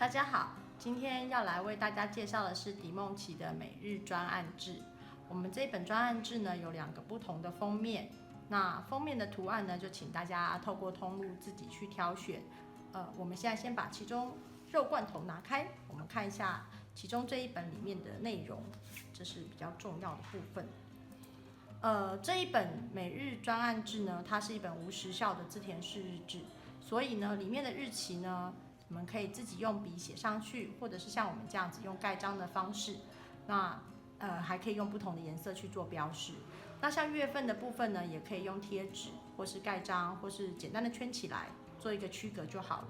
大家好，今天要来为大家介绍的是迪梦琪的每日专案志。我们这本专案志呢有2个不同的封面，那封面的图案呢就请大家透过通路自己去挑选。我们现在先把其中肉罐头拿开，我们看一下其中这一本里面的内容，这是比较重要的部分。这一本每日专案志呢，它是一本无时效的自填式日志，所以呢，里面的日期呢，我们可以自己用笔写上去，或者是像我们这样子用盖章的方式，那还可以用不同的颜色去做标示。那像月份的部分呢，也可以用贴纸，或是盖章，或是简单的圈起来，做一个区隔就好了。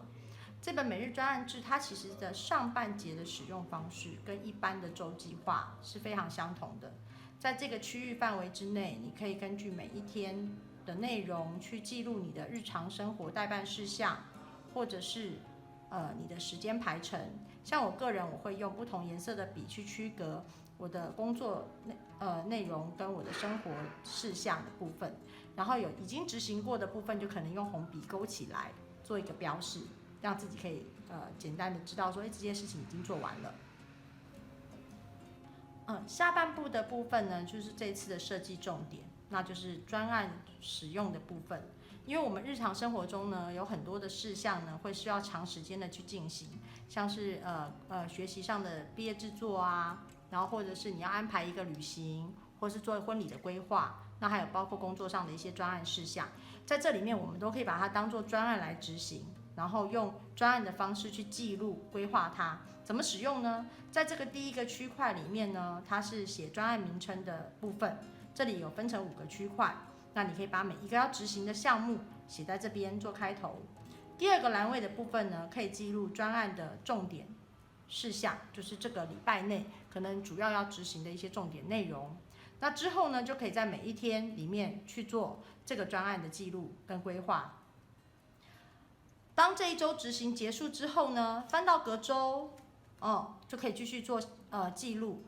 这本每日专案志，它其实的上半节的使用方式跟一般的周计划是非常相同的。在这个区域范围之内，你可以根据每一天的内容去记录你的日常生活待办事项，或者是你的时间排程。像我个人，我会用不同颜色的笔去区隔我的工作内容跟我的生活事项的部分，然后有已经执行过的部分，就可能用红笔勾起来做一个标示，让自己可以简单的知道说，这件事情已经做完了。下半部的部分呢，就是这次的设计重点，那就是专案使用的部分。因为我们日常生活中呢，有很多的事项呢，会需要长时间的去进行，像是学习上的毕业制作啊，然后或者是你要安排一个旅行，或是做婚礼的规划，那还有包括工作上的一些专案事项，在这里面我们都可以把它当做专案来执行，然后用专案的方式去记录规划它。怎么使用呢？在这个第一个区块里面呢，它是写专案名称的部分，这里有分成5个区块，那你可以把每一个要执行的项目写在这边做开头。第2个栏位的部分呢，可以记录专案的重点事项，就是这个礼拜内可能主要要执行的一些重点内容。那之后呢，就可以在每一天里面去做这个专案的记录跟规划。当这一周执行结束之后呢，翻到隔周，就可以继续做记录。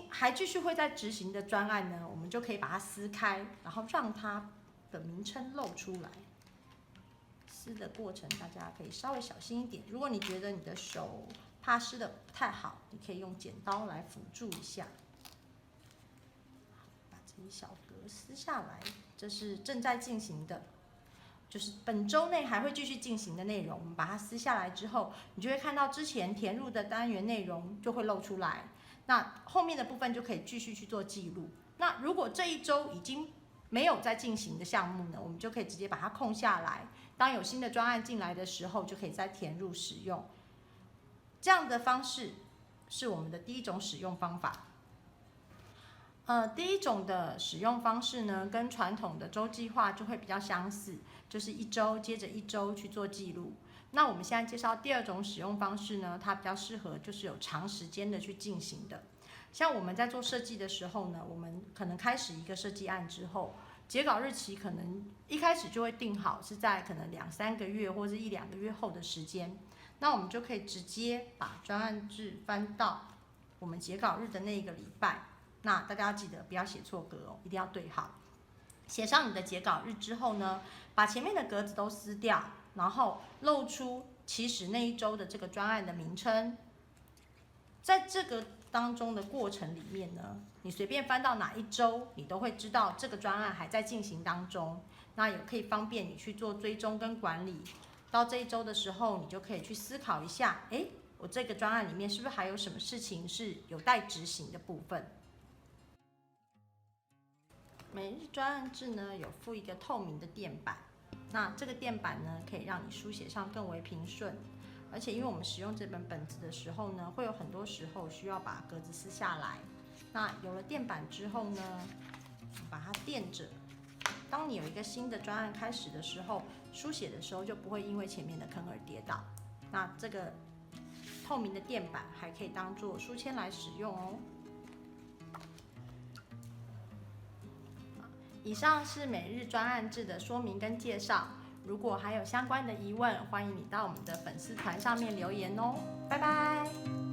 还继续会在执行的专案呢，我们就可以把它撕开，然后让它的名称露出来。撕的过程大家可以稍微小心一点，如果你觉得你的手怕撕的不太好，你可以用剪刀来辅助一下。把这一小格撕下来，这是正在进行的，就是本周内还会继续进行的内容。我们把它撕下来之后，你就会看到之前填入的单元内容就会露出来，那后面的部分就可以继续去做记录。那如果这一周已经没有在进行的项目呢，我们就可以直接把它空下来，当有新的专案进来的时候，就可以再填入使用。这样的方式是我们的第一种使用方法。第一种的使用方式呢，跟传统的周计划就会比较相似，就是一周接着一周去做记录。那我们现在介绍第2种使用方式呢，它比较适合就是有长时间的去进行的。像我们在做设计的时候呢，我们可能开始一个设计案之后，截稿日期可能一开始就会定好是在可能2-3个月或者1-2个月后的时间，那我们就可以直接把专案志翻到我们截稿日的那一个礼拜。那大家要记得不要写错格哦，一定要对好。写上你的截稿日之后呢，把前面的格子都撕掉，然后露出其实那一周的这个专案的名称。在这个当中的过程里面呢，你随便翻到哪一周，你都会知道这个专案还在进行当中，那也可以方便你去做追踪跟管理。到这一周的时候，你就可以去思考一下，我这个专案里面是不是还有什么事情是有待执行的部分。每日专案志呢，有附一个透明的垫板，那这个垫板呢，可以让你书写上更为平顺。而且因为我们使用这本本子的时候呢，会有很多时候需要把格子撕下来。那有了垫板之后呢，把它垫着，当你有一个新的专案开始的时候，书写的时候就不会因为前面的坑而跌倒。那这个透明的垫板还可以当做书签来使用哦。以上是每日专案志的说明跟介绍，如果还有相关的疑问，欢迎你到我们的粉丝团上面留言哦，拜拜。